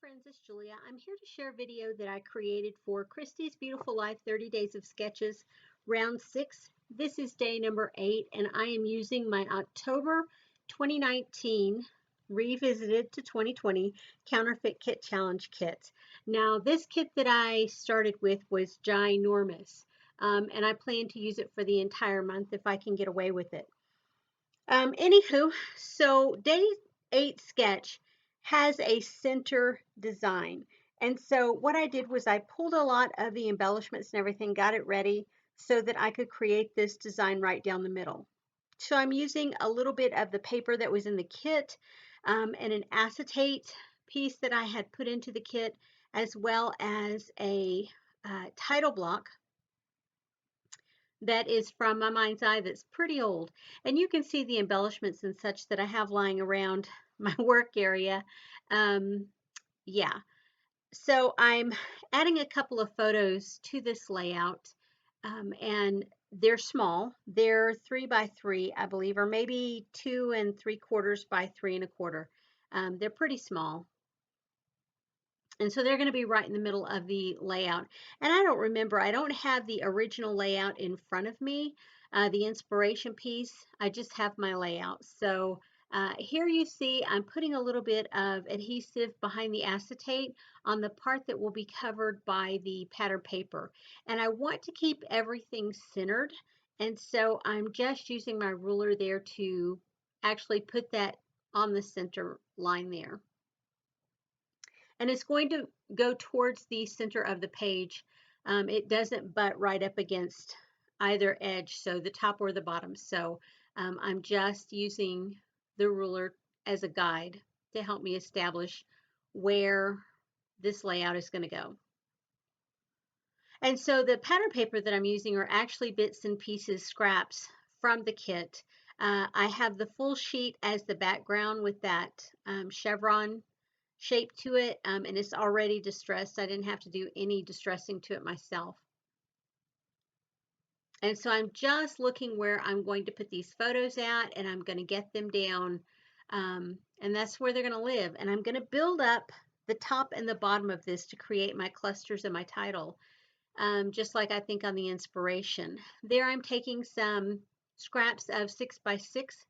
friends, it's Julia. I'm here to share a video that I created for Christy's Beautiful Life 30 Days of Sketches, round 6. This is day number 8, and I am using my October 2019 revisited to 2020 Counterfeit Kit Challenge kit. Now, this kit that I started with was ginormous, and I plan to use it for the entire month if I can get away with it. Anywho, so day 8 sketch has a center design. And so what I did was I pulled a lot of the embellishments and everything, got it ready so that I could create this design right down the middle. So I'm using a little bit of the paper that was in the kit and an acetate piece that I had put into the kit, as well as a title block that is from my mind's eye that's pretty old. And you can see the embellishments and such that I have lying around my work area. Yeah, so I'm adding a couple of photos to this layout, and they're small. They're 3 by 3, I believe, or maybe 2 3/4 by 3 1/4. They're pretty small. And so they're going to be right in the middle of the layout. And I don't remember, I don't have the original layout in front of me, the inspiration piece. I just have my layout. So here you see I'm putting a little bit of adhesive behind the acetate on the part that will be covered by the pattern paper. And I want to keep everything centered. And so I'm just using my ruler there to actually put that on the center line there. And it's going to go towards the center of the page. It doesn't butt right up against either edge, so the top or the bottom. So I'm just using the ruler as a guide to help me establish where this layout is going to go. And so the pattern paper that I'm using are actually bits and pieces, scraps from the kit. I have the full sheet as the background with that chevron shape to it, and it's already distressed. I didn't have to do any distressing to it myself. And so I'm just looking where I'm going to put these photos at, and I'm going to get them down, and that's where they're going to live. And I'm going to build up the top and the bottom of this to create my clusters and my title, just like I think on the inspiration. There I'm taking some scraps of 6 by 6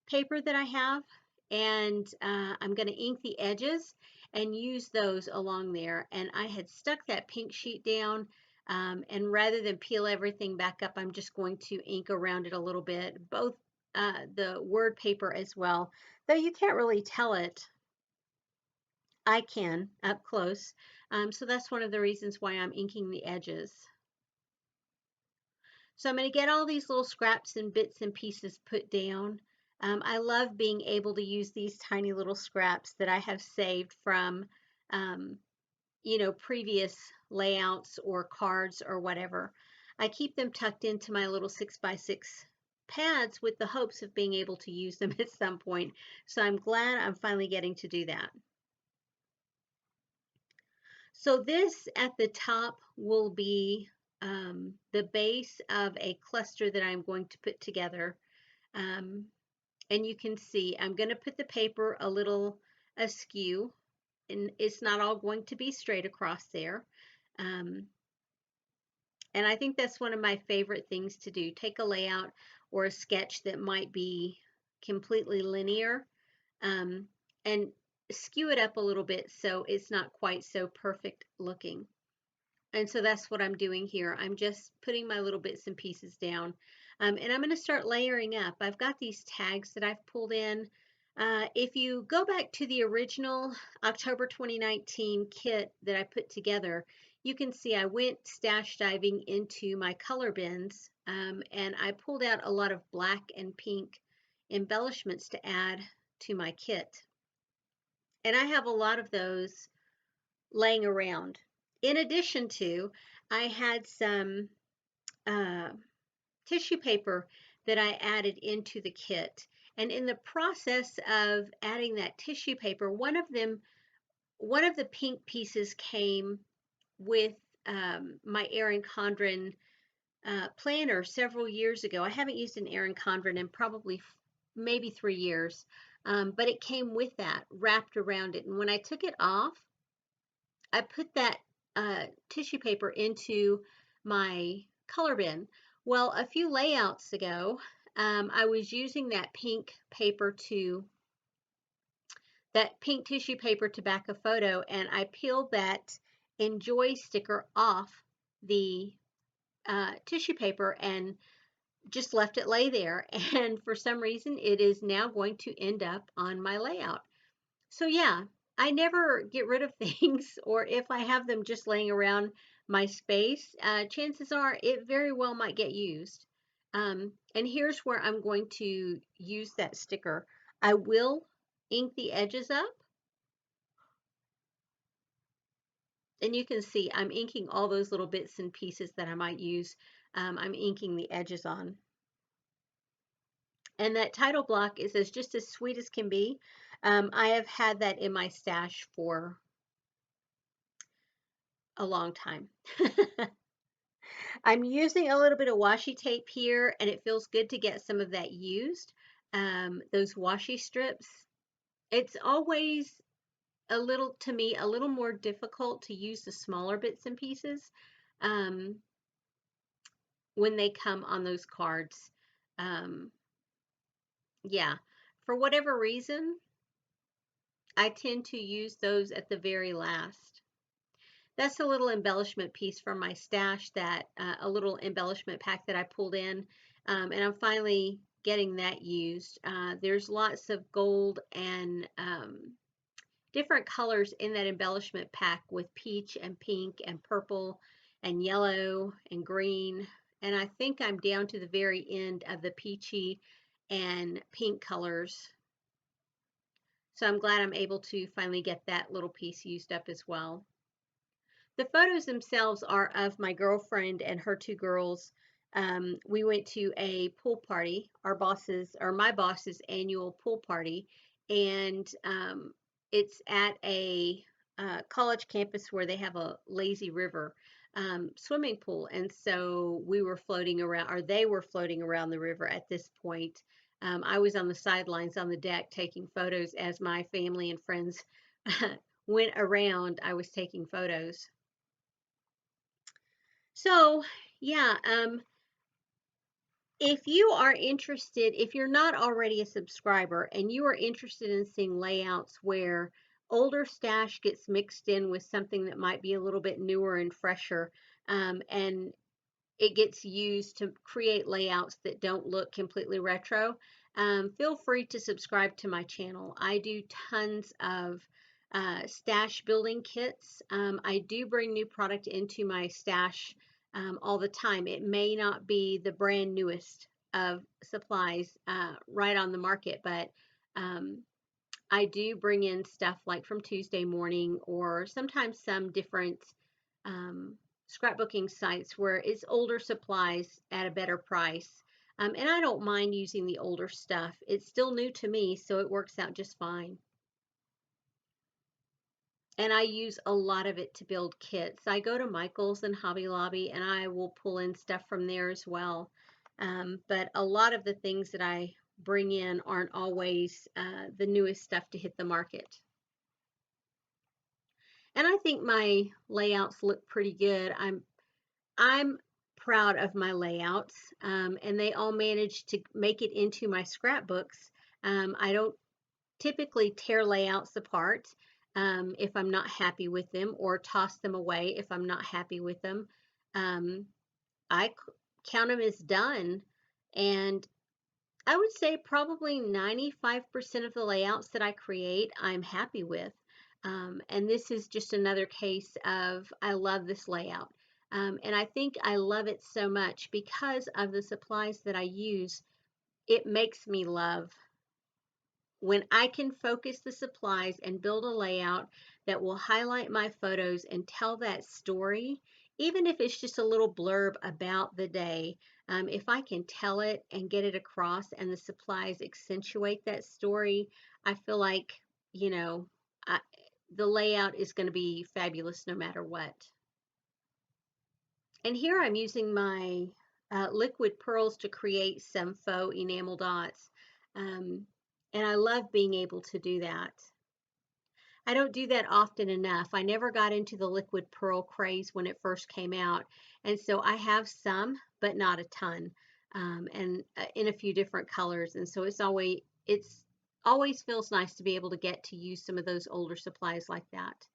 paper that I have, and I'm going to ink the edges and use those along there. And I had stuck that pink sheet down, and rather than peel everything back up, I'm just going to ink around it a little bit, both the word paper as well, though you can't really tell it. I can up close, so that's one of the reasons why I'm inking the edges. So I'm going to get all these little scraps and bits and pieces put down. I love being able to use these tiny little scraps that I have saved from, previous layouts or cards or whatever. I keep them tucked into my little 6 by 6 pads with the hopes of being able to use them at some point. So I'm glad I'm finally getting to do that. So this at the top will be the base of a cluster that I'm going to put together. And you can see I'm going to put the paper a little askew, and it's not all going to be straight across there. And I think that's one of my favorite things to do. Take a layout or a sketch that might be completely linear, and skew it up a little bit so it's not quite so perfect looking. And so that's what I'm doing here. I'm just putting my little bits and pieces down. And I'm going to start layering up. I've got these tags that I've pulled in. If you go back to the original October 2019 kit that I put together, you can see I went stash diving into my color bins, and I pulled out a lot of black and pink embellishments to add to my kit. And I have a lot of those laying around. In addition to, I had some tissue paper that I added into the kit. And in the process of adding that tissue paper, one of the pink pieces came with my Erin Condren planner several years ago. I haven't used an Erin Condren in probably maybe 3 years, but it came with that wrapped around it. And when I took it off, I put that tissue paper into my color bin. Well, a few layouts ago, I was using that pink tissue paper to back a photo, and I peeled that enjoy sticker off the tissue paper and just left it lay there. And for some reason, it is now going to end up on my layout. So yeah, I never get rid of things, or if I have them just laying around my space, chances are it very well might get used. And here's where I'm going to use that sticker. I will ink the edges up, and you can see I'm inking all those little bits and pieces that I might use. I'm inking the edges on. And that title block is just as sweet as can be. I have had that in my stash for a long time. I'm using a little bit of washi tape here, and it feels good to get some of that used. Those washi strips. It's always to me, a little more difficult to use the smaller bits and pieces um, when they come on those cards. Um, yeah, for whatever reason, I tend to use those at the very last. That's a little embellishment piece from my stash, that a little embellishment pack that I pulled in, and I'm finally getting that used. There's lots of gold and different colors in that embellishment pack, with peach and pink and purple and yellow and green. And I think I'm down to the very end of the peachy and pink colors. So I'm glad I'm able to finally get that little piece used up as well. The photos themselves are of my girlfriend and her two girls. We went to a pool party, my boss's annual pool party, and it's at a college campus where they have a lazy river swimming pool. And so we were floating around, or they were floating around the river at this point. I was on the sidelines on the deck taking photos as my family and friends went around. I was taking photos. So, yeah, if you are interested, if you're not already a subscriber and you are interested in seeing layouts where older stash gets mixed in with something that might be a little bit newer and fresher, and it gets used to create layouts that don't look completely retro, feel free to subscribe to my channel. I do tons of stash building kits. I do bring new product into my stash all the time. It may not be the brand newest of supplies right on the market, but um, I do bring in stuff like from Tuesday Morning, or sometimes some different um, scrapbooking sites where it's older supplies at a better price. And I don't mind using the older stuff. It's still new to me, so it works out just fine. And I use a lot of it to build kits. I go to Michael's and Hobby Lobby, and I will pull in stuff from there as well. But a lot of the things that I bring in aren't always the newest stuff to hit the market. And I think my layouts look pretty good. I'm proud of my layouts, and they all managed to make it into my scrapbooks. I don't typically tear layouts apart if I'm not happy with them, or toss them away if I'm not happy with them. Um, I count them as done, and I would say probably 95% of the layouts that I create, I'm happy with. And this is just another case of I love this layout. And I think I love it so much because of the supplies that I use. It makes me love when I can focus the supplies and build a layout that will highlight my photos and tell that story, even if it's just a little blurb about the day. If I can tell it and get it across, and the supplies accentuate that story, I feel like, you know, I, the layout is going to be fabulous no matter what. And here I'm using my liquid pearls to create some faux enamel dots. Um, and I love being able to do that. I don't do that often enough. I never got into the liquid pearl craze when it first came out, and so I have some, but not a ton, and in a few different colors. And so it's always feels nice to be able to get to use some of those older supplies like that.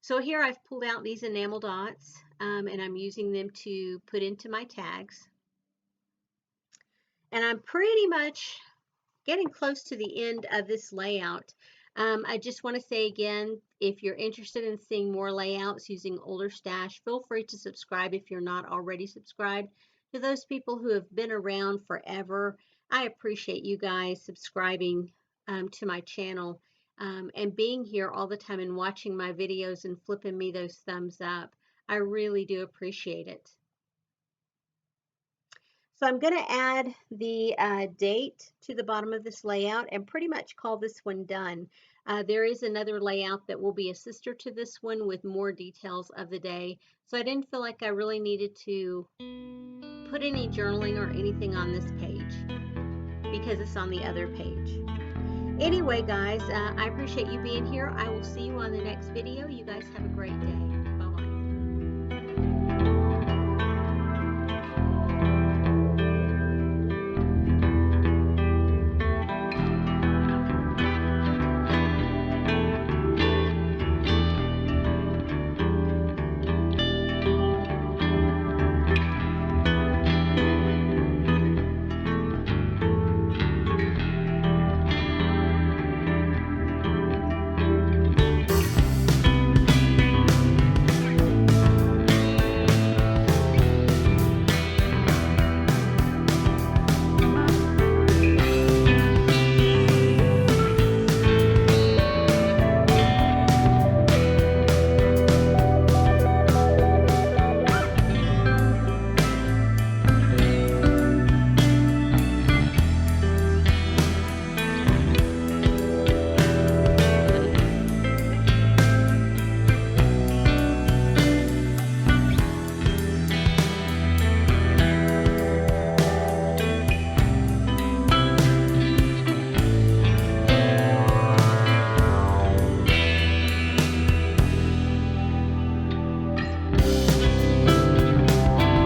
So here I've pulled out these enamel dots, and I'm using them to put into my tags. And I'm pretty much getting close to the end of this layout. I just want to say again, if you're interested in seeing more layouts using older stash, feel free to subscribe if you're not already subscribed. To those people who have been around forever, I appreciate you guys subscribing to my channel, and being here all the time and watching my videos and flipping me those thumbs up. I really do appreciate it. So I'm going to add the date to the bottom of this layout and pretty much call this one done. There is another layout that will be a sister to this one with more details of the day. So I didn't feel like I really needed to put any journaling or anything on this page because it's on the other page. Anyway, guys, I appreciate you being here. I will see you on the next video. You guys have a great day. Bye-bye.